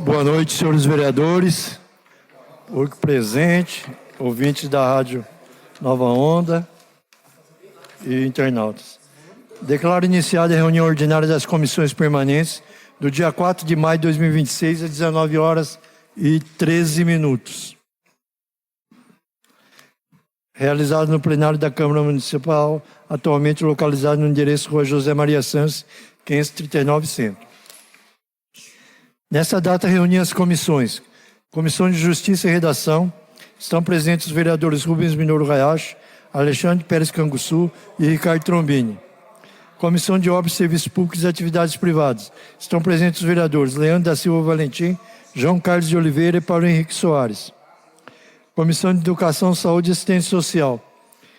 Boa noite, senhores vereadores, público presente, ouvintes da Rádio Nova Onda e internautas. Declaro iniciada a reunião ordinária das comissões permanentes do dia 4 de maio de 2026, às 19h13. Realizado no plenário da Câmara Municipal, atualmente localizado no endereço Rua José Maria Santos, 539 Centro. Nessa data, reuni as comissões. Comissão de Justiça e Redação. Estão presentes os vereadores Rubens Minoro Hayashi, Alexandre Pérez Canguçu e Ricardo Trombini. Comissão de Obras, Serviços Públicos e Atividades Privadas. Estão presentes os vereadores Leandro da Silva Valentim, João Carlos de Oliveira e Paulo Henrique Soares. Comissão de Educação, Saúde e Assistência Social.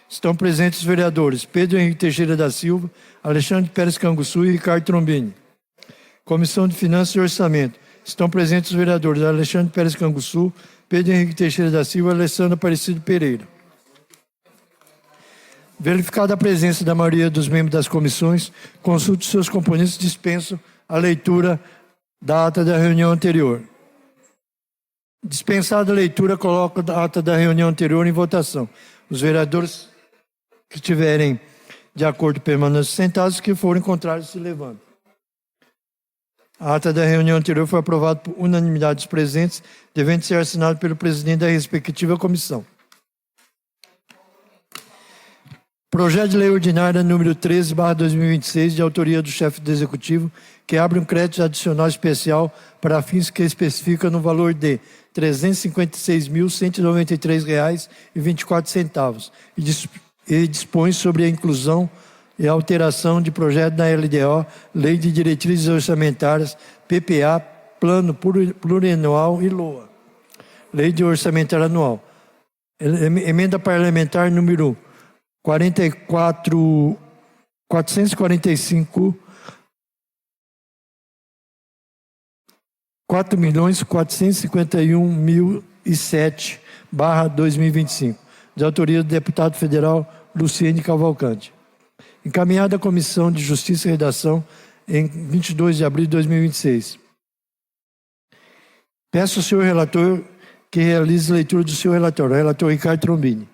Estão presentes os vereadores Pedro Henrique Teixeira da Silva, Alexandre Pérez Canguçu e Ricardo Trombini. Comissão de Finanças e Orçamento. Estão presentes os vereadores Alexandre Pérez Canguçu, Pedro Henrique Teixeira da Silva e Alessandro Aparecido Pereira. Verificada a presença da maioria dos membros das comissões, consulte seus componentes e dispenso a leitura da ata da reunião anterior. Dispensada a leitura, coloco a ata da reunião anterior em votação. Os vereadores que estiverem de acordo permaneçam sentados, que forem contrários se levantem. A ata da reunião anterior foi aprovada por unanimidade dos presentes, devendo ser assinado pelo presidente da respectiva comissão. Projeto de Lei Ordinária número 13/2026, de autoria do chefe do Executivo, que abre um crédito adicional especial para fins que especifica no valor de R$ 356.193,24 e dispõe sobre a inclusão e alteração de projeto da LDO, Lei de Diretrizes Orçamentárias, PPA, Plano Plurianual e LOA, Lei de Orçamentária Anual. Emenda Parlamentar número 445, 4.451.007/2025, de autoria do deputado federal Luciene Cavalcante. Encaminhada à Comissão de Justiça e Redação em 22 de abril de 2026. Peço ao senhor relator que realize a leitura do seu relatório. Relator Ricardo Trombini.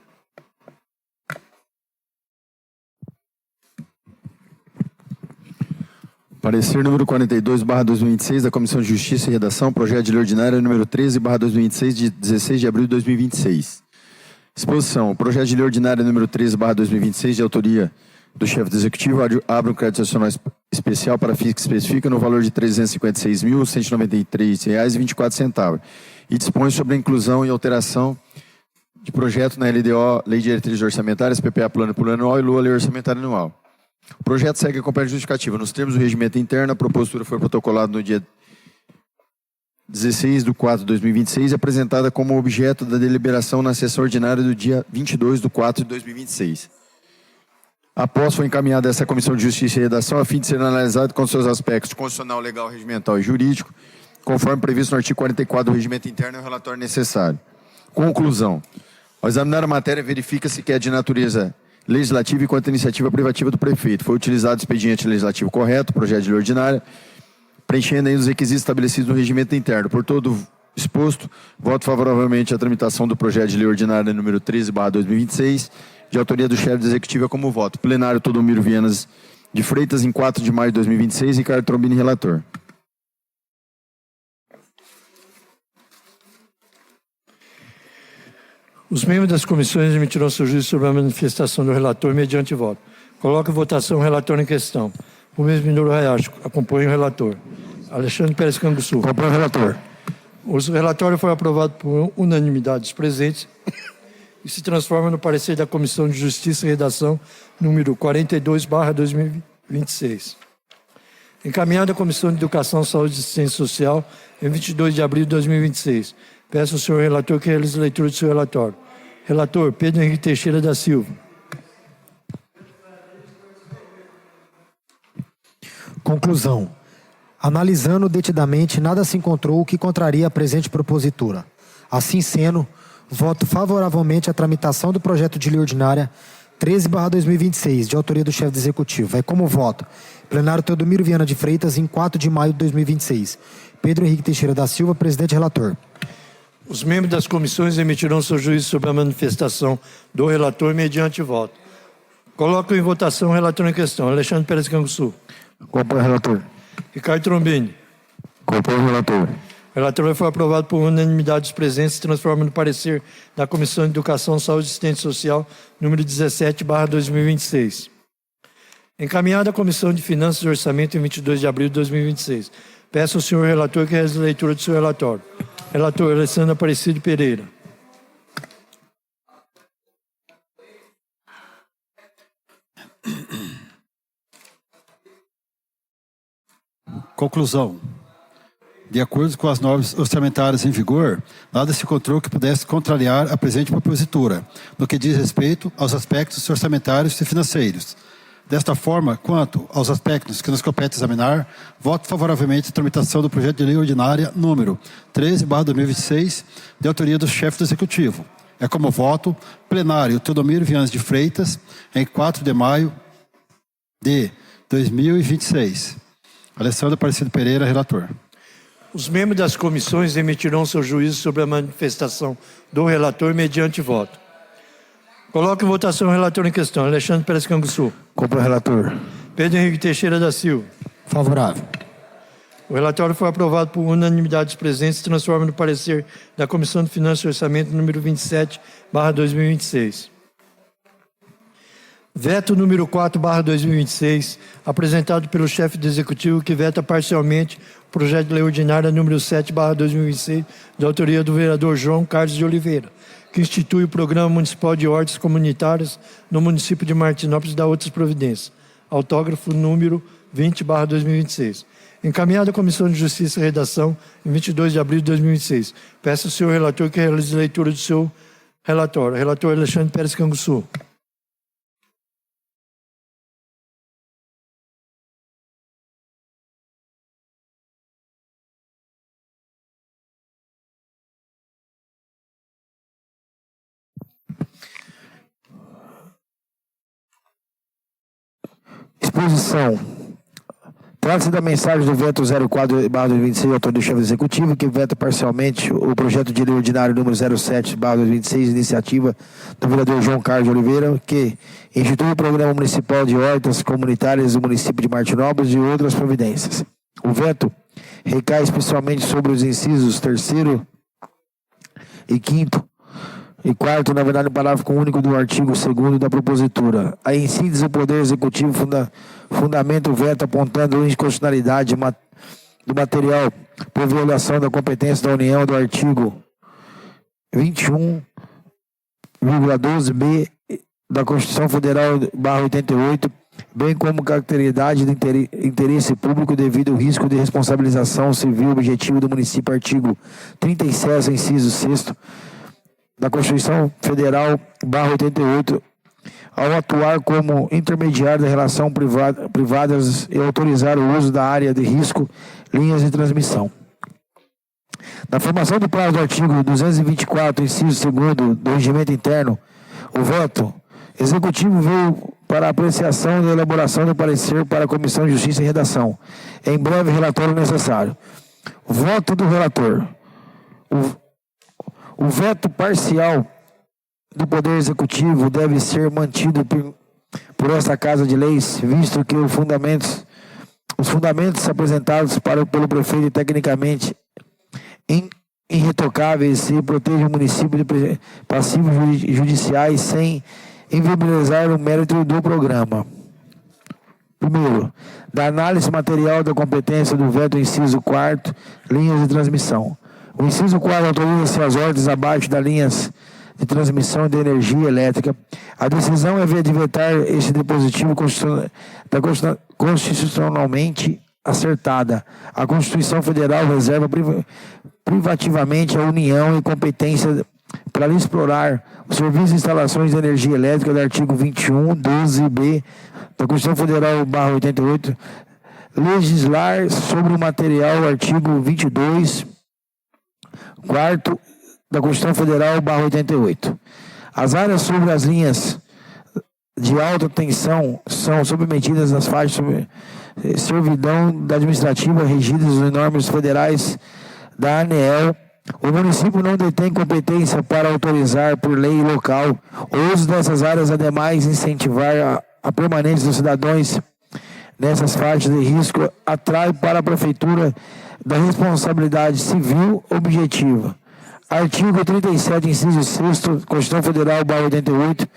Parecer número 42/2026 da Comissão de Justiça e Redação, projeto de lei ordinária número 13/2026, de 16 de abril de 2026. Exposição. O projeto de lei ordinária número 13/2026, de autoria do chefe do Executivo, abre um crédito adicional especial para fins que especifica no valor de R$ 356.193,24 e dispõe sobre a inclusão e alteração de projeto na LDO, Lei de Diretrizes Orçamentárias, PPA Plano Plurianual e LOA, Lei Orçamentária Anual. O projeto segue a completa justificativa. Nos termos do regimento interno, a propositura foi protocolada no dia 16 de 4 de 2026 e apresentada como objeto da deliberação na sessão ordinária do dia 22 de 4 de 2026. Após foi encaminhada essa Comissão de Justiça e Redação a fim de ser analisado com seus aspectos constitucional, legal, regimental e jurídico, conforme previsto no artigo 44 do regimento interno e o relatório necessário. Conclusão. Ao examinar a matéria, verifica-se que é de natureza legislativa e quanto à iniciativa privativa do prefeito. Foi utilizado o expediente legislativo correto, projeto de lei ordinária, preenchendo ainda os requisitos estabelecidos no regimento interno. Por todo exposto, voto favoravelmente à tramitação do projeto de lei ordinária número 13/2026, de autoria do chefe do Executivo, como voto. Plenário Todomiro Vienas de Freitas, em 4 de maio de 2026, Ricardo Trombini, relator. Os membros das comissões emitirão seu juízo sobre a manifestação do relator mediante voto. Coloco em votação o relator em questão. Rubens Minoro Hayashi acompanha o relator. Alexandre Pérez Canguçu. Acompanha o relator. O relatório foi aprovado por unanimidade dos presentes e se transforma no parecer da Comissão de Justiça e Redação número 42/2026. Encaminhada à Comissão de Educação, Saúde e Assistência Social em 22 de abril de 2026. Peço ao senhor relator que realize a leitura do seu relatório. Relator Pedro Henrique Teixeira da Silva. Conclusão. Analisando detidamente, nada se encontrou que contraria a presente propositura. Assim sendo, voto favoravelmente à tramitação do projeto de lei ordinária 13/2026, de autoria do chefe do Executivo. Vai como voto. Plenário Teodomiro Viana de Freitas, em 4 de maio de 2026. Pedro Henrique Teixeira da Silva, presidente relator. Os membros das comissões emitirão seu juízo sobre a manifestação do relator mediante voto. Coloco em votação o relator em questão. Alexandre Pérez Canguçu. Compõe o relator. Ricardo Trombini. Compõe o relator. O relatório foi aprovado por unanimidade dos presentes e transforma no parecer da Comissão de Educação, Saúde e Assistência Social, número 17/2026. Encaminhada à Comissão de Finanças e Orçamento em 22 de abril de 2026. Peço ao senhor relator que realize a leitura do seu relatório. Relator Alessandro Aparecido Pereira. Conclusão. De acordo com as normas orçamentárias em vigor, nada se encontrou que pudesse contrariar a presente propositura, no que diz respeito aos aspectos orçamentários e financeiros. Desta forma, quanto aos aspectos que nos compete examinar, voto favoravelmente a tramitação do projeto de lei ordinária número 13/2026, de autoria do chefe do Executivo. É como voto plenário Teodomiro Vianes de Freitas, em 4 de maio de 2026. Alessandro Aparecido Pereira, relator. Os membros das comissões emitirão seu juízo sobre a manifestação do relator mediante voto. Coloco em votação o relator em questão. Alexandre Pérez Canguçu. Compõe o relator. Pedro Henrique Teixeira da Silva. Favorável. O relatório foi aprovado por unanimidade dos presentes e transforma no parecer da Comissão de Finanças e Orçamento número 27/2026. Veto número 4/2026, apresentado pelo chefe do Executivo, que veta parcialmente o projeto de lei ordinária número 7/2026, de autoria do vereador João Carlos de Oliveira, que institui o Programa Municipal de Hortas Comunitárias no município de Martinópolis e dá outras providências. Autógrafo número 20/2026. Encaminhado à Comissão de Justiça e Redação em 22 de abril de 2026. Peço ao senhor relator que realize a leitura do seu relatório. Relator Alexandre Pérez Canguçu. Exposição. Trata-se da mensagem do veto 04/2026, autor do chefe do Executivo, que veta parcialmente o projeto de lei ordinário número 07/2026, iniciativa do vereador João Carlos de Oliveira, que institui o Programa Municipal de Hortas Comunitárias do município de Martinópolis e outras providências. O veto recai especialmente sobre os incisos 3º e 5º e 4º, na verdade, no parágrafo único do artigo 2º da propositura. A em síntese, o Poder Executivo fundamenta o veto apontando a inconstitucionalidade do material por violação da competência da União do artigo 21,12b da Constituição Federal /88, bem como caracteridade de interesse público devido ao risco de responsabilização civil objetivo do município, artigo 37, inciso 6º, da Constituição Federal /88, ao atuar como intermediário da relação privadas e autorizar o uso da área de risco, linhas de transmissão. Na formação do prazo do artigo 224, inciso 2º do Regimento Interno, o veto executivo veio para apreciação e elaboração do parecer para a Comissão de Justiça e Redação. Em breve, relatório necessário. Voto do relator. O veto parcial do Poder Executivo deve ser mantido por esta Casa de Leis, visto que os fundamentos apresentados pelo prefeito tecnicamente irretocáveis e protegem o município de passivos judiciais sem inviabilizar o mérito do programa. Primeiro, da análise material da competência do veto inciso 4º, linhas de transmissão. O inciso 4 autoriza-se as ordens abaixo das linhas de transmissão de energia elétrica. A decisão é de vetar este dispositivo constitucionalmente acertada. A Constituição Federal reserva privativamente à União e competência para explorar o serviço de instalações de energia elétrica do artigo 21,12b da Constituição Federal /88, legislar sobre o material, artigo 22, 4º da Constituição Federal /88. As áreas sobre as linhas de alta tensão são submetidas às faixas servidão administrativa regidas nas normas federais da ANEEL. O município não detém competência para autorizar por lei local o uso dessas áreas, ademais incentivar a permanência dos cidadãos nessas faixas de risco atrai para a prefeitura da responsabilidade civil objetiva. Artigo 37, inciso 6º, Constituição Federal, /88,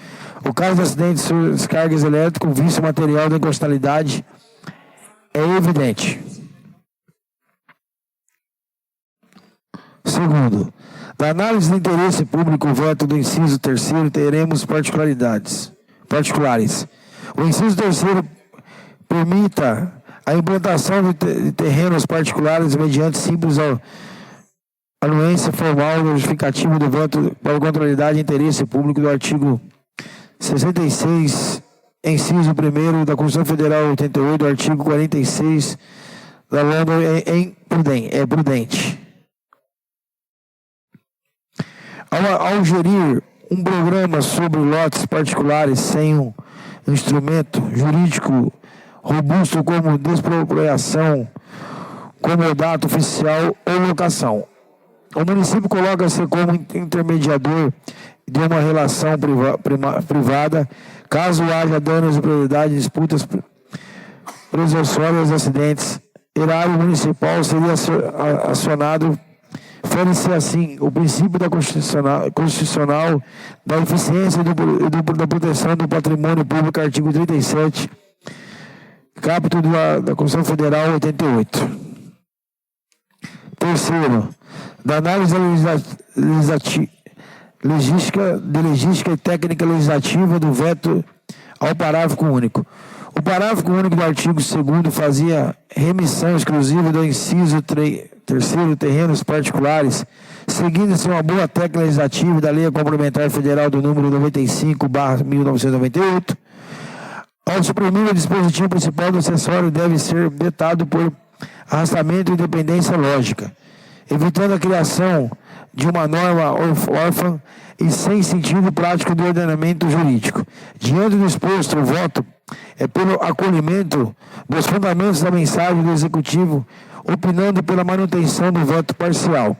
o caso de acidente sobre descargas elétricas, vício material da inconstitucionalidade é evidente. Segundo, da análise do interesse público, o veto do inciso 3º, teremos particulares. O inciso 3º permita a implantação de terrenos particulares mediante simples anuência formal do justificativo do veto para contrariedade de interesse público do artigo 66, inciso 1º da Constituição Federal 88, do artigo 46 da LOMA é prudente. Ao gerir um programa sobre lotes particulares sem um instrumento jurídico robusto como despropriação, comodato oficial ou locação, o município coloca-se como intermediador de uma relação privada, caso haja danos de propriedade, disputas presumpções e acidentes. Erário municipal seria acionado. Fere-se assim o princípio da constitucional da eficiência e da proteção do patrimônio público, artigo 37, capítulo da Constituição Federal 88. Terceiro, da análise legística e técnica legislativa do veto ao parágrafo único. O parágrafo único do artigo 2º fazia remissão exclusiva do inciso 3º, terrenos particulares, seguindo-se uma boa técnica legislativa da Lei Complementar Federal do número 95/1998. Ao suprimir o dispositivo principal do acessório deve ser vetado por arrastamento e independência lógica, evitando a criação de uma norma órfã e sem sentido prático do ordenamento jurídico. Diante do exposto, o voto é pelo acolhimento dos fundamentos da mensagem do Executivo, opinando pela manutenção do veto parcial.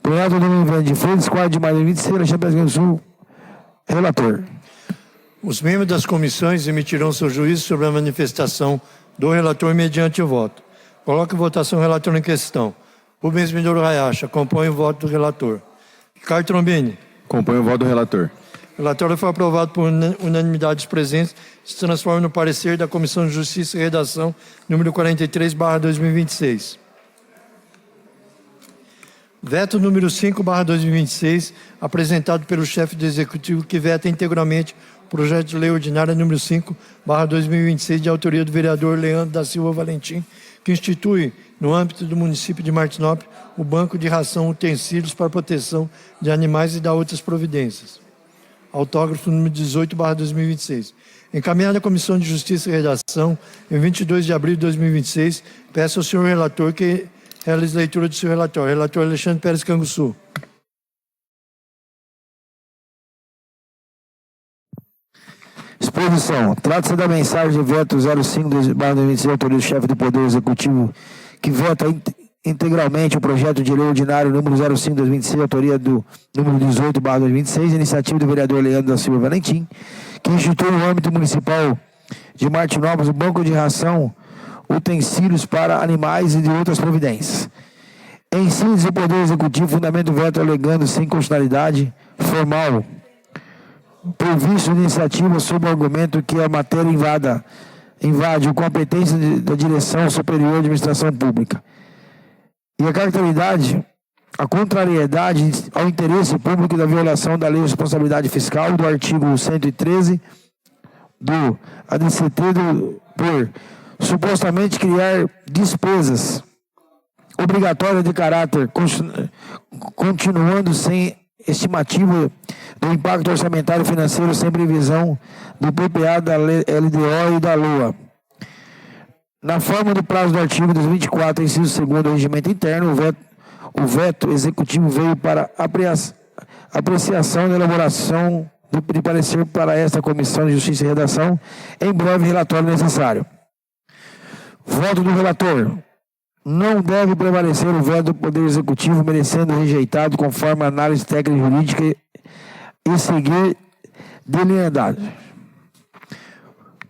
Plenário do Número de Freitas, 4 de maio de 2026, Alexandre Pérez Canguçu, relator. Os membros das comissões emitirão seu juízo sobre a manifestação do relator mediante o voto. Coloque em votação o relator em questão. Rubens Mindoro Hayashi, acompanha o voto do relator. Ricardo Trombini. Acompanho o voto do relator. O relatório foi aprovado por unanimidade dos presentes, se transforma no parecer da Comissão de Justiça e Redação, número 43/2026. Veto número 5/2026, apresentado pelo chefe do Executivo, que veta integralmente o projeto de lei ordinária número 5/2026, de autoria do vereador Leandro da Silva Valentim, que institui, no âmbito do município de Martinópolis, o Banco de Ração Utensílios para Proteção de Animais e da outras providências. Autógrafo número 18/2026. Encaminhado à Comissão de Justiça e Redação, em 22 de abril de 2026, peço ao senhor relator que realize leitura do seu relatório. Relator Alexandre Pérez Canguçu. Exposição. Trata-se da mensagem de veto 05/2026, autoria do chefe do Poder Executivo, que veta integralmente o projeto de lei ordinário número 05/2026, autoria do número 18/2026, iniciativa do vereador Leandro da Silva Valentim, que institui no âmbito municipal de Martinópolis o Banco de Ração Utensílios para Animais e de outras providências. Em síntese, o Poder Executivo fundamenta o veto alegando sem constitucionalidade formal por vício de iniciativa sob o argumento que a matéria invade a competência da Direção Superior de Administração Pública. E a contrariedade ao interesse público da violação da Lei de Responsabilidade Fiscal, do artigo 113 do ADCT, por supostamente criar despesas obrigatórias de caráter, continuando sem estimativa do impacto orçamentário financeiro, sem previsão do PPA da LDO e da LOA. Na forma do prazo do artigo 24, inciso 2º do regimento interno, o veto executivo veio para apreciação da elaboração de parecer para esta Comissão de Justiça e Redação, em breve relatório necessário. Voto do relator. Não deve prevalecer o veto do Poder Executivo, merecendo rejeitado conforme a análise técnica e jurídica e seguir delineados.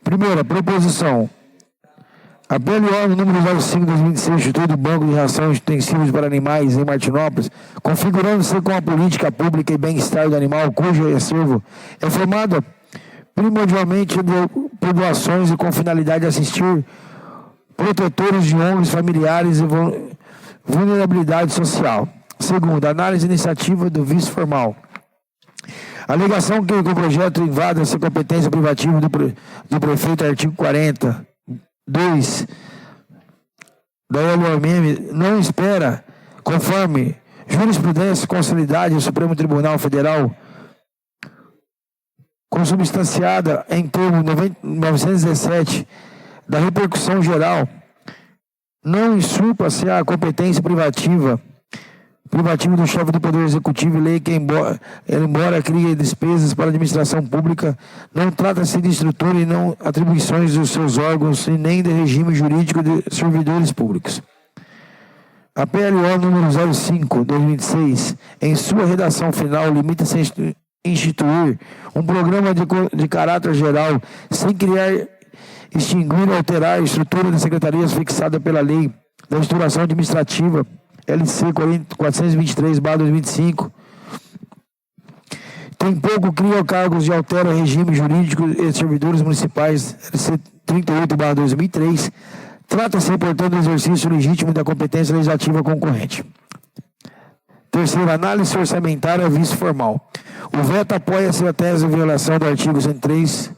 Primeira, proposição. A PLO número 05/2016, Instituto do Banco de Rações Utensílios para Animais em Martinópolis, configurando-se com a política pública e bem-estar do animal, cujo acervo é formado primordialmente por doações e com finalidade de assistir protetores de ONGs familiares e vulnerabilidade social. Segunda, análise iniciativa do vício formal. A alegação que o projeto invade essa competência privativa do prefeito, artigo 40, 2 da LOMM, não espera, conforme jurisprudência consolidada do Supremo Tribunal Federal, consubstanciada em termo 917 da repercussão geral, não usurpa-se a competência privativa do chefe do Poder Executivo e lei que, embora crie despesas para a administração pública, não trata-se de estrutura e não atribuições dos seus órgãos e nem de regime jurídico de servidores públicos. A PLO número 05/2026, em sua redação final, limita-se a instituir um programa de caráter geral, sem criar, extinguir ou alterar a estrutura das secretarias fixada pela Lei da Instituição Administrativa LC 423/2025. Tampouco cria cargos e altera regime jurídico e servidores municipais LC 38/2003. Trata-se, portanto, do exercício legítimo da competência legislativa concorrente. Terceiro, análise orçamentária vício formal. O veto apoia-se a tese de violação do artigo 103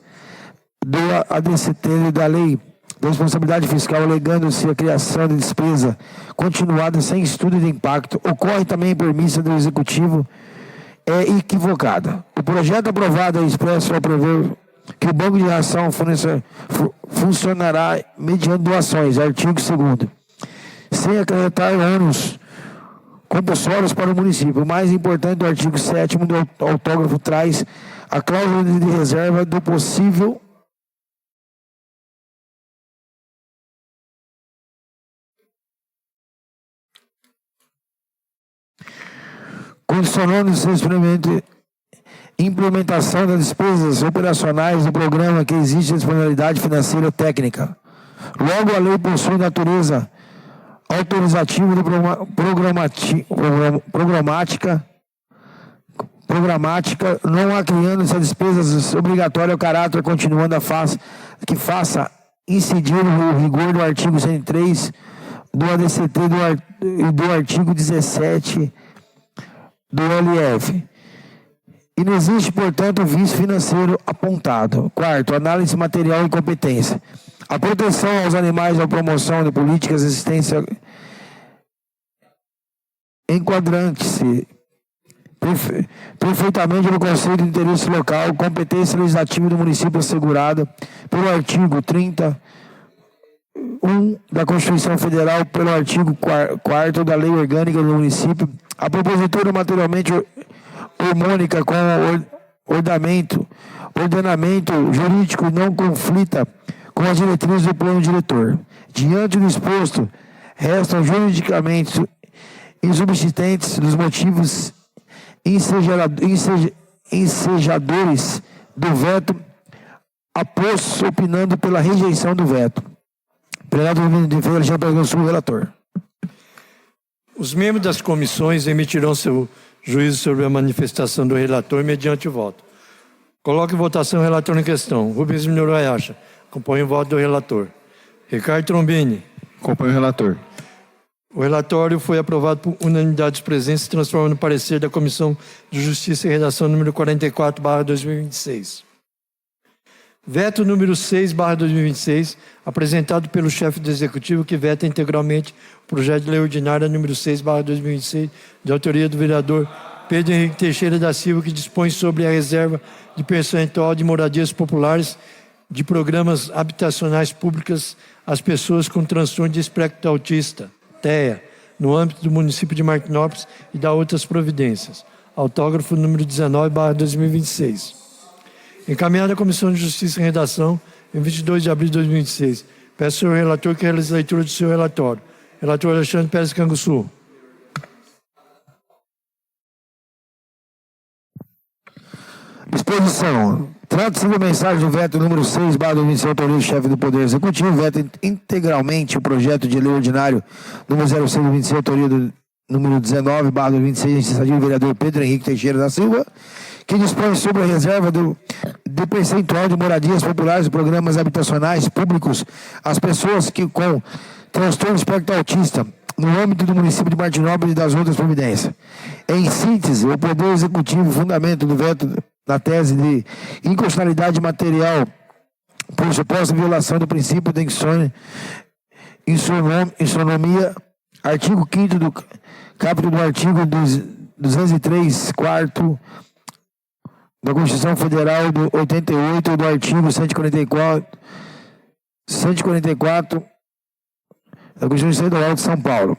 do ADCT da Lei da Responsabilidade Fiscal, alegando-se a criação de despesa continuada sem estudo de impacto. Ocorre também por missa do Executivo é equivocada. O projeto aprovado é expresso ao prever que o Banco de Ração funcionará mediante doações, artigo 2º, sem acarretar ônus compulsórios para o município. O mais importante, o artigo 7º do autógrafo traz a cláusula de reserva do possível condicionando-se a implementação das despesas operacionais do programa que existe disponibilidade financeira técnica. Logo, a lei possui natureza autorizativa de programática, não há criando-se a despesas obrigatórias ao caráter, continuando que faça incidir o rigor do artigo 103 do ADCT e do artigo 17 do LF. E não existe, portanto, vício financeiro apontado. Quarto, análise material e competência. A proteção aos animais, a promoção de políticas de assistência enquadrante-se perfeitamente no conceito de interesse local, competência legislativa do município assegurada pelo artigo 30 da Constituição Federal, pelo artigo 4º da Lei Orgânica do Município. A propositura materialmente harmônica com o ordenamento jurídico não conflita com as diretrizes do plano diretor. Diante do exposto, restam juridicamente insubsistentes dos motivos ensejadores do veto, após opinando pela rejeição do veto. Plenário do Rio de Janeiro, Alexandre Sul, relator. Os membros das comissões emitirão seu juízo sobre a manifestação do relator mediante o voto. Coloque em votação o relator em questão. Rubens Minoro Hayashi. Acompanhe o voto do relator. Ricardo Trombini. Acompanhe o relator. O relatório foi aprovado por unanimidade dos presentes e transforma no parecer da Comissão de Justiça e Redação número 44/2026. Veto número 6/2026, apresentado pelo chefe do Executivo, que veta integralmente o projeto de lei ordinária número 6/2026, de autoria do vereador Pedro Henrique Teixeira da Silva, que dispõe sobre a reserva de percentual de moradias populares de programas habitacionais públicas às pessoas com transtorno de espectro autista, TEA, no âmbito do município de Martinópolis e da outras providências. Autógrafo número 19/2026. Encaminhada à Comissão de Justiça e Redação, em 22 de abril de 2026, Peço ao relator que realize a leitura do seu relatório. Relator Alexandre Pérez Canguçu. Disposição. Trata-se da mensagem do veto número 6/2020, autoria do chefe do Poder Executivo, veta integralmente o projeto de lei ordinário número 06/2020, autoria do número 19/2026, iniciativa do vereador Pedro Henrique Teixeira da Silva, que dispõe sobre a reserva do percentual de moradias populares e programas habitacionais públicos às pessoas que com transtorno espectro autista no âmbito do município de Martinópolis e das outras providências. Em síntese, o Poder Executivo, fundamento do veto na tese de inconstitucionalidade material por suposta violação do princípio da isonomia, artigo 5º do capítulo do artigo 203, 4º da Constituição Federal do 88 e do artigo 144 da Constituição Estadual de São Paulo.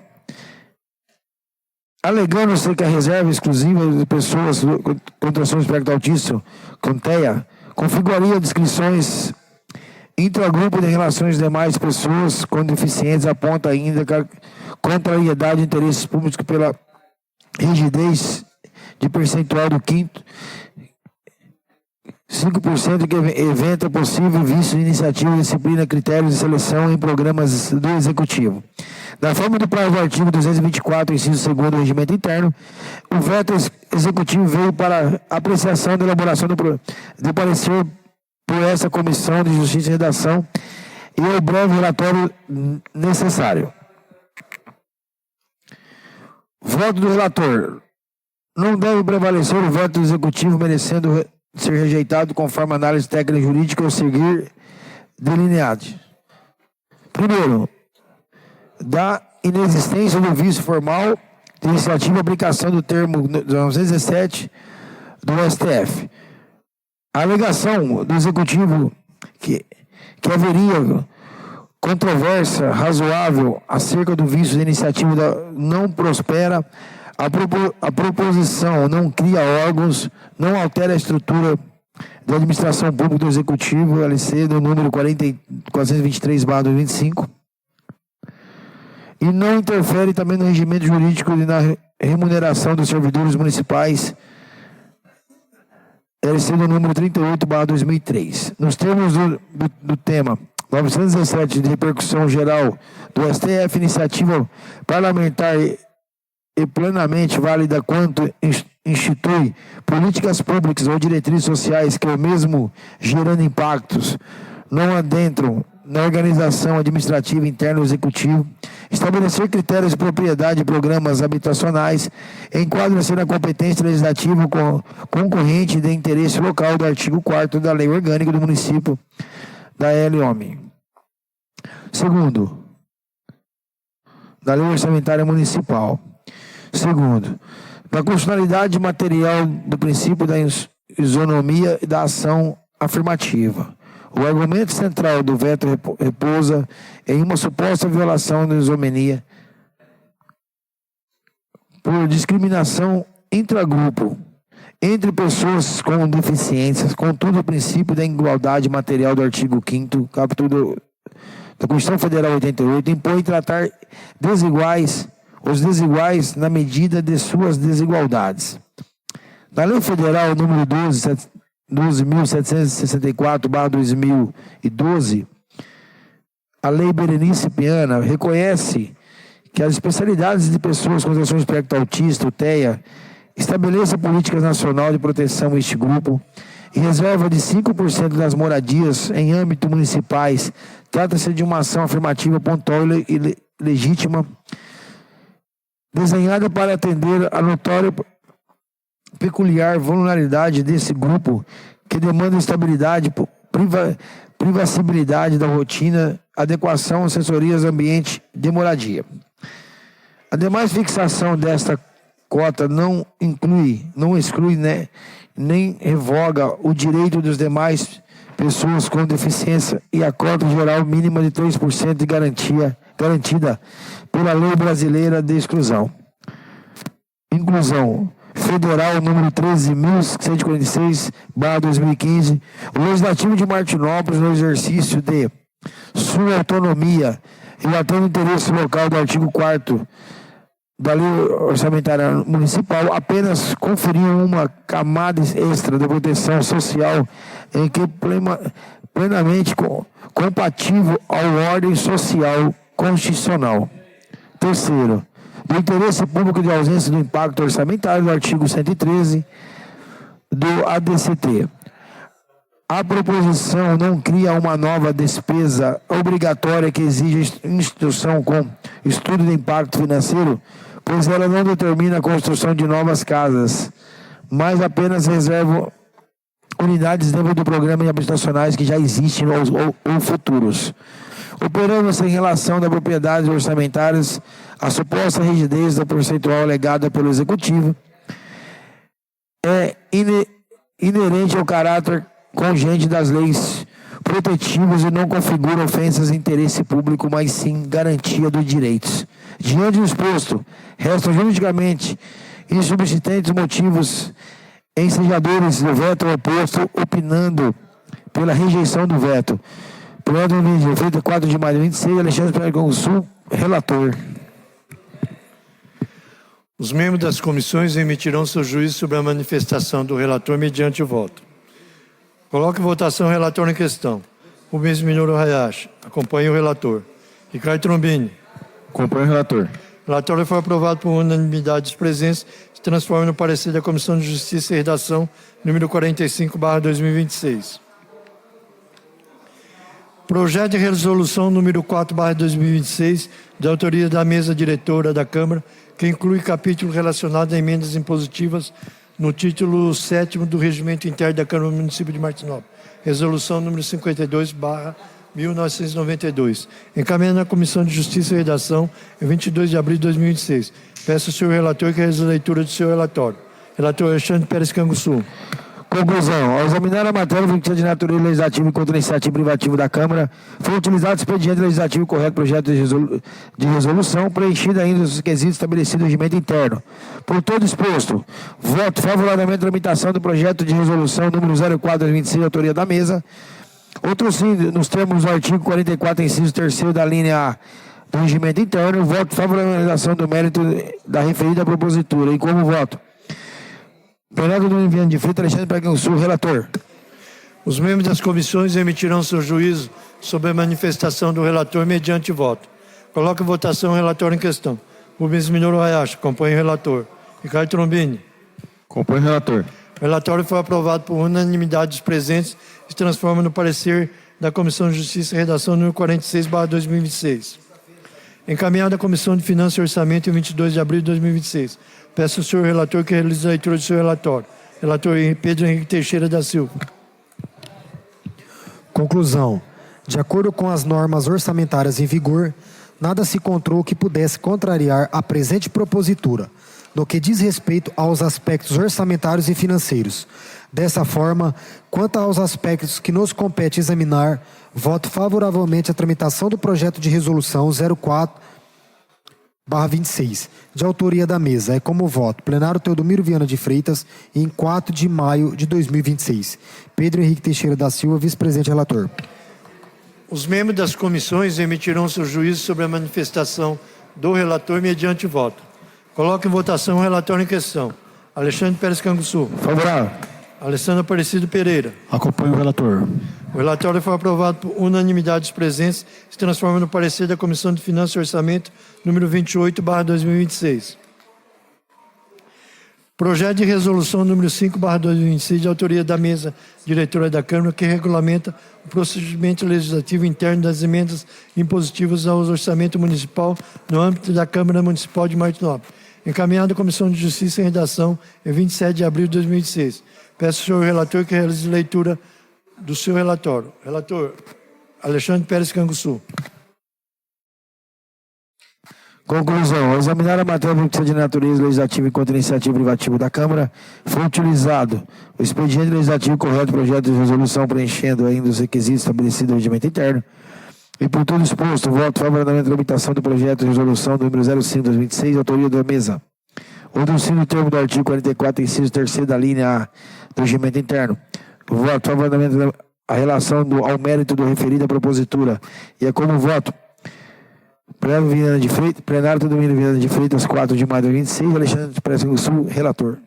Alegando-se que a reserva exclusiva de pessoas com transtorno espectro autista, CONTEA, configuraria descrições intragrupo de relações de demais pessoas com deficientes, aponta ainda que a contrariedade de interesses públicos pela rigidez de percentual do 5% que eventa possível vício de iniciativa, disciplina, critérios de seleção em programas do Executivo. Da forma do prazo do artigo 224, inciso 2º do Regimento Interno, o veto executivo veio para apreciação da elaboração do parecer por essa Comissão de Justiça e Redação e o breve relatório necessário. Voto do relator. Não deve prevalecer o veto do Executivo, merecendo ser rejeitado conforme análise técnica e jurídica ou seguir delineados. Primeiro, da inexistência do vício formal de iniciativa e aplicação do termo 917 do STF. A alegação do Executivo que haveria controvérsia razoável acerca do vício de iniciativa não prospera. A proposição não cria órgãos, não altera a estrutura da administração pública do Executivo, LC, do número 423/2025, e não interfere também no regimento jurídico e na remuneração dos servidores municipais, LC, do número 38/2003. Nos termos do tema 917 de repercussão geral do STF, iniciativa parlamentar e plenamente válida quanto institui políticas públicas ou diretrizes sociais que, mesmo gerando impactos, não adentram na organização administrativa interna do Executivo, estabelecer critérios de propriedade de programas habitacionais, enquadra-se na competência legislativa concorrente de interesse local do artigo 4º da Lei Orgânica do Município da LOM. Segundo, da Lei Orçamentária Municipal. Segundo, da constitucionalidade material do princípio da isonomia e da ação afirmativa. O argumento central do veto repousa em uma suposta violação da isonomia por discriminação intragrupo entre pessoas com deficiências, contudo o princípio da igualdade material do artigo 5º, capítulo da Constituição Federal 88, impõe tratar os desiguais na medida de suas desigualdades. Na Lei Federal número 12.764/2012, a Lei Berenice Piana reconhece que as especialidades de pessoas com transtorno espectro autista, o TEA, estabeleça políticas nacional de proteção a este grupo e reserva de 5% das moradias em âmbito municipais. Trata-se de uma ação afirmativa pontual e legítima, desenhada para atender a notória peculiar vulnerabilidade desse grupo, que demanda estabilidade, privacidade da rotina, adequação, assessorias, ambiente de moradia. A demais fixação desta cota não exclui, nem revoga o direito dos demais pessoas com deficiência e a cota geral mínima de 3% de garantida pela Lei Brasileira de Inclusão Federal número 13.146/2015, o Legislativo de Martinópolis, no exercício de sua autonomia e atendo o interesse local do artigo 4º da Lei Orçamentária Municipal, apenas conferiam uma camada extra de proteção social em que plenamente compatível à ordem social constitucional. Terceiro, do interesse público de ausência do impacto orçamentário do artigo 113 do ADCT. A proposição não cria uma nova despesa obrigatória que exige instituição com estudo de impacto financeiro, pois ela não determina a construção de novas casas, mas apenas reserva unidades dentro do programa de habitacionais que já existem ou futuros. Operando-se em relação da propriedades orçamentárias, a suposta rigidez da percentual alegada pelo Executivo é inerente ao caráter congente das leis protetivas e não configura ofensas de interesse público, mas sim garantia dos direitos. Diante do exposto, restam juridicamente insubsistentes motivos ensejadores do veto oposto, opinando pela rejeição do veto. Plenário de feita 4 de maio de 26, Alexandre Pérez Canguçu, relator. Os membros das comissões emitirão seu juízo sobre a manifestação do relator mediante o voto. Coloque em votação o relator em questão. Rubens Minoro Hayashi. Acompanhe o relator. Ricardo Trombini. Acompanhe o relator. O relatório foi aprovado por unanimidade dos presentes, se transforma no parecer da Comissão de Justiça e Redação, número 45/2026. Projeto de resolução número 4/2026, de autoria da mesa diretora da Câmara, que inclui capítulo relacionado a emendas impositivas no título 7º do Regimento Interno da Câmara do Município de Martinópolis. Resolução número 52/1992. Encaminhada na Comissão de Justiça e Redação, em 22 de abril de 2026. Peço ao senhor relator que realize a leitura do seu relatório. Relator Alexandre Pérez Canguçu. Conclusão. Ao examinar a matéria de natureza legislativa e contra a iniciativa privativa da Câmara, foi utilizado o expediente legislativo correto projeto de resolução, preenchido ainda os requisitos estabelecidos no regimento interno. Por todo exposto, voto favoravelmente à tramitação do projeto de resolução número 04/2026, autoria da mesa. Outro sim, nos termos do artigo 44, inciso 3º da linha A do regimento interno, voto favorável à realização do mérito da referida propositura. E como voto? Plenário do Enviante de Freitas, Alexandre Pérez, relator. Os membros das comissões emitirão seu juízo sobre a manifestação do relator mediante voto. Coloque em votação o relatório em questão. Rubens Minoro Hayashi. Acompanhe o relator. Ricardo Trombini. Acompanhe o relator. O relatório foi aprovado por unanimidade dos presentes e se transforma no parecer da Comissão de Justiça e Redação número 46/2026. Encaminhado à Comissão de Finanças e Orçamento em 22 de abril de 2026. Peço ao senhor relator que realize a leitura do seu relatório. Relator Pedro Henrique Teixeira da Silva. Conclusão. De acordo com as normas orçamentárias em vigor, nada se encontrou que pudesse contrariar a presente propositura, no que diz respeito aos aspectos orçamentários e financeiros. Dessa forma, quanto aos aspectos que nos compete examinar, voto favoravelmente à tramitação do projeto de resolução 04/26, de autoria da mesa. É como voto. Plenário Teodomiro Viana de Freitas, em 4 de maio de 2026. Pedro Henrique Teixeira da Silva, vice-presidente relator. Os membros das comissões emitirão seu juízo sobre a manifestação do relator mediante voto. Coloque em votação o relatório em questão. Alexandre Pérez Canguçu. Favorável. Alessandro Aparecido Pereira. Acompanho o relator. O relatório foi aprovado por unanimidade dos presentes, se transforma no parecer da Comissão de Finanças e Orçamento, número 28/2026. Projeto de resolução número 5/2026, de autoria da mesa diretora da Câmara, que regulamenta o procedimento legislativo interno das emendas impositivas ao orçamento municipal no âmbito da Câmara Municipal de Martinópolis. Encaminhado à Comissão de Justiça e Redação, em 27 de abril de 2026. Peço ao senhor relator que realize leitura do seu relatório. Relator Alexandre Pérez Canguçu. Conclusão. Ao examinar a matéria de natureza legislativa e contra a iniciativa privativa da Câmara, foi utilizado o expediente legislativo correto projeto de resolução preenchendo ainda os requisitos estabelecidos no regimento interno. E por tudo exposto, voto favoravelmente à tramitação do projeto de resolução número 05/2026, autoria da mesa. Outro sim no termo do artigo 44, inciso 3º da linha A do regimento interno. Voto favoravelmente a relação ao mérito do referido à propositura. E é como voto. Plenário Teodomiro Viana de Freitas, 4 de maio de 2026. Alexandre Pérez Canguçu, relator.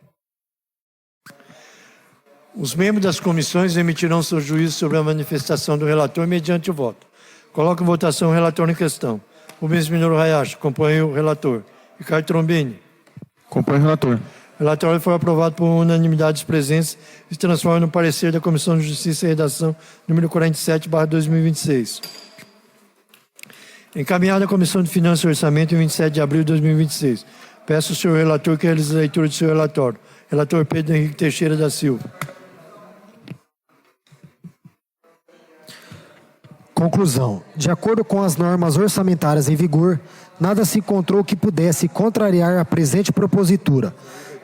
Os membros das comissões emitirão seu juízo sobre a manifestação do relator mediante o voto. Coloco em votação o relator em questão. Rubens Minoro Hayashi, acompanha o relator. Ricardo Trombini. Acompanho o relator. O relatório foi aprovado por unanimidade dos presentes e se transforma no parecer da Comissão de Justiça e Redação número 47/2026. Encaminhado à Comissão de Finanças e Orçamento em 27 de abril de 2026. Peço ao senhor relator que realize a leitura do seu relatório. Relator Pedro Henrique Teixeira da Silva. Conclusão. De acordo com as normas orçamentárias em vigor, nada se encontrou que pudesse contrariar a presente propositura,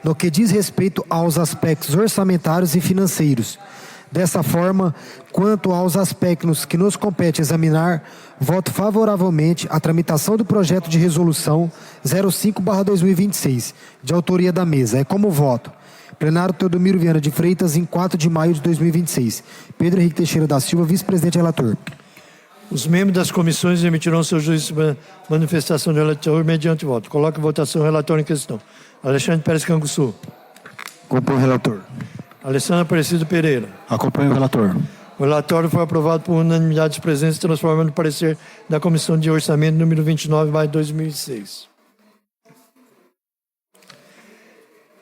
no que diz respeito aos aspectos orçamentários e financeiros. Dessa forma, quanto aos aspectos que nos compete examinar, voto favoravelmente à tramitação do projeto de resolução 05/2026, de autoria da mesa. É como voto. Plenário Teodomiro Viana de Freitas, em 4 de maio de 2026. Pedro Henrique Teixeira da Silva, vice-presidente relator. Os membros das comissões emitirão seu juízo sobre a manifestação do relator mediante voto. Coloque em votação o relatório em questão. Alexandre Pérez Canguçu. Acompanho o relator. Alessandro Aparecido Pereira. Acompanho o relator. O relatório foi aprovado por unanimidade dos presentes, transformando no parecer da Comissão de Orçamento número 29/2006.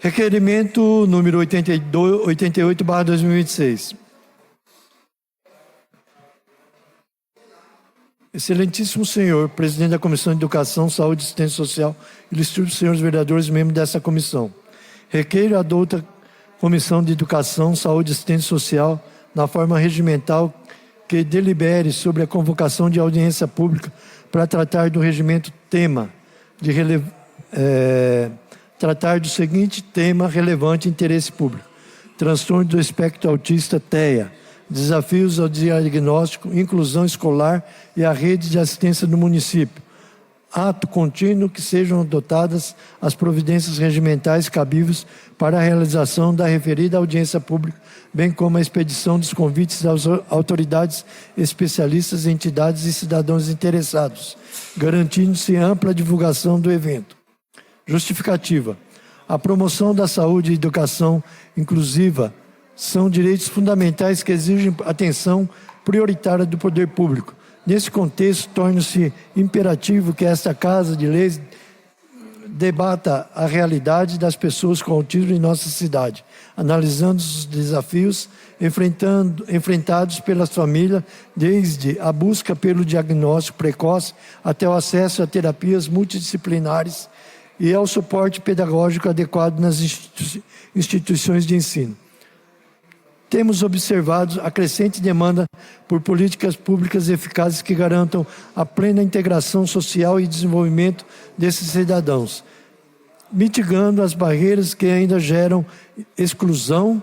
Requerimento número 88/2026. Excelentíssimo senhor, presidente da Comissão de Educação, Saúde e Assistência Social, ilustros senhores vereadores, membros dessa comissão. Requeiro a douta Comissão de Educação, Saúde e Assistência Social, na forma regimental, que delibere sobre a convocação de audiência pública para tratar do regimento tema, tratar do seguinte tema relevante de interesse público: transtorno do espectro autista TEA, desafios ao diagnóstico, inclusão escolar e a rede de assistência do município. Ato contínuo que sejam adotadas as providências regimentais cabíveis para a realização da referida audiência pública, bem como a expedição dos convites às autoridades especialistas, entidades e cidadãos interessados, garantindo-se ampla divulgação do evento. Justificativa. A promoção da saúde e educação inclusiva são direitos fundamentais que exigem atenção prioritária do poder público. Nesse contexto, torna-se imperativo que esta Casa de Leis debata a realidade das pessoas com autismo em nossa cidade, analisando os desafios enfrentados pelas famílias, desde a busca pelo diagnóstico precoce até o acesso a terapias multidisciplinares e ao suporte pedagógico adequado nas instituições de ensino. Temos observado a crescente demanda por políticas públicas eficazes que garantam a plena integração social e desenvolvimento desses cidadãos, mitigando as barreiras que ainda geram exclusão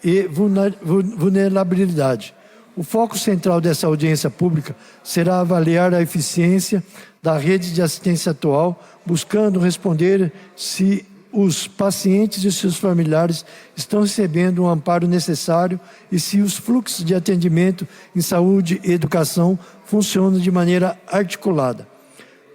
e vulnerabilidade. O foco central dessa audiência pública será avaliar a eficiência da rede de assistência atual, buscando responder se os pacientes e seus familiares estão recebendo o amparo necessário e se os fluxos de atendimento em saúde e educação funcionam de maneira articulada.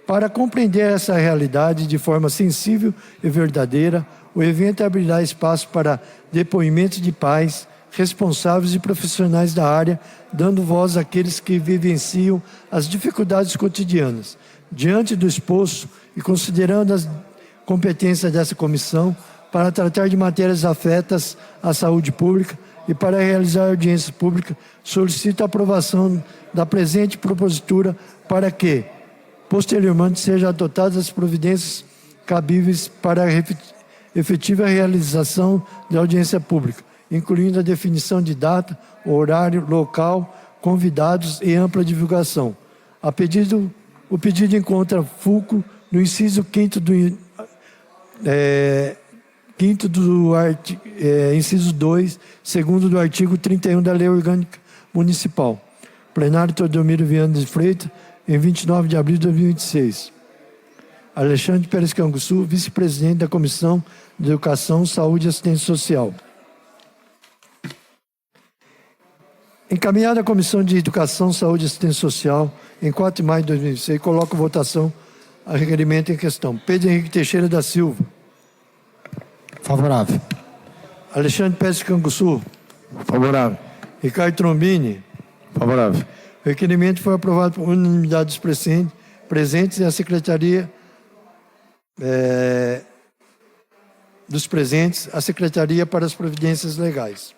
Para compreender essa realidade de forma sensível e verdadeira, o evento abrirá espaço para depoimentos de pais, responsáveis e profissionais da área, dando voz àqueles que vivenciam as dificuldades cotidianas. Diante do exposto e considerando as competência dessa comissão para tratar de matérias afetas à saúde pública e para realizar audiência pública, solicito a aprovação da presente propositura para que, posteriormente, sejam adotadas as providências cabíveis para a efetiva realização da audiência pública, incluindo a definição de data, horário, local, convidados e ampla divulgação. O pedido encontra fulcro no inciso 5º inciso 2, segundo do artigo 31 da Lei Orgânica Municipal. Plenário Teodomiro Viana de Freitas, em 29 de abril de 2026. Alexandre Pérez Canguçu, vice-presidente da Comissão de Educação, Saúde e Assistência Social. Encaminhada à Comissão de Educação, Saúde e Assistência Social, em 4 de maio de 2026, coloco em votação o requerimento em questão. Pedro Henrique Teixeira da Silva. Favorável. Alexandre Pérez Canguçu. Favorável. Ricardo Trombini. Favorável. O requerimento foi aprovado por unanimidade dos presentes e a Secretaria dos presentes, a Secretaria para as Providências Legais.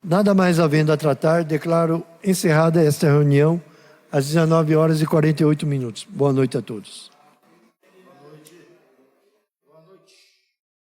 Nada mais havendo a tratar, declaro encerrada esta reunião às 19h48. Boa noite a todos.